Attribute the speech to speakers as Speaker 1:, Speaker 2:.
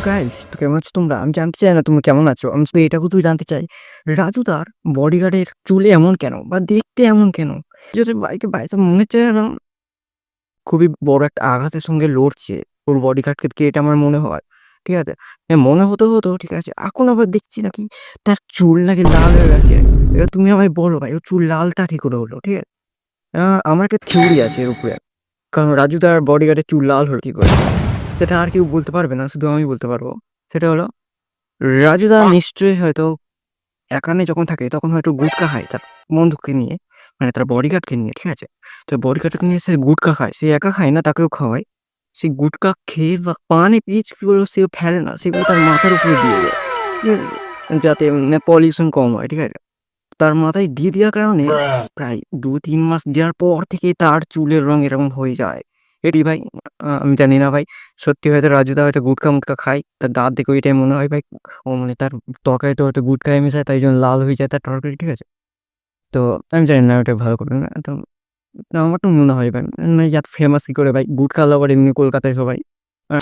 Speaker 1: Guys তো কেমন আছো তোমরা? আমি জানতে চাই না তুমি কেমন আছো, আমি শুধু এটাও তুই জানতে চাই রাজু তার বডিগার্ডের চুলে এমন কেন বা দেখতে এমন কেন? যদি বাইকে বাইসা মনে হচ্ছে যেন খুবই বড় একটা আঘাতের সঙ্গে লড়ছে ওর বডিগার্ডকে দেখে, এটা আমার মনে হয়। ঠিক আছে, মনে হতো ঠিক আছে, এখন আবার দেখছি নাকি তার চুল নাকি লাল হয়ে গেছে। এবার তুমি আমায় বলো ভাই, ওর চুল লালটা ঠিক করে হলো? ঠিক আছে, আমার একটা থিওরি আছে এর উপরে। কারণ রাজু তার বডিগার্ডের চুল লাল হলো কি করে, সেটা আর কেউ বলতে পারবে না, শুধু আমি বলতে পারবো। সেটা হলো রাজুদা নিশ্চয়ই হয়তো একানে যখন থাকে তখন হয়তো গুটকা খায় তার বন্ধুকে নিয়ে, মানে তার বডিগার্ডকে নিয়ে। ঠিক আছে, তো বডিগার্ডকে নিয়ে সে গুটকা খায়, সে একা খায় না, তাকেও খাওয়ায়। সেই গুটকা খেয়ে বা পানি পিচগুলো সে ফেলে না, সেগুলো তার মাথার উপরে দিয়ে দেয়। ঠিক আছে, যাতে পলিউশন কম হয়। ঠিক আছে, তার মাথায় দিয়ে দেওয়ার কারণে প্রায় ২-৩ মাস দেওয়ার পর থেকে তার চুলের রং এরকম হয়ে যায়। এটি ভাই আমি জানি না ভাই, সত্যি হয়তো রাজুদা হয়তো গুটখা-মুটখা খায়। তার দাঁত দেখে ওইটাই মনে হয় ভাই। ও মানে তার ত্বকায় তো হয়তো গুটখায় মেশায়, তাই জন্য লাল হয়ে যায় তার তরকারি। ঠিক আছে? তো আমি জানি না ওটা ভালো করে না। তো আমার তো মনে হয় ভাই, মানে এত ফেমাস কি করে ভাই? গুটখা লাভার এমনি কলকাতায় সবাই। আ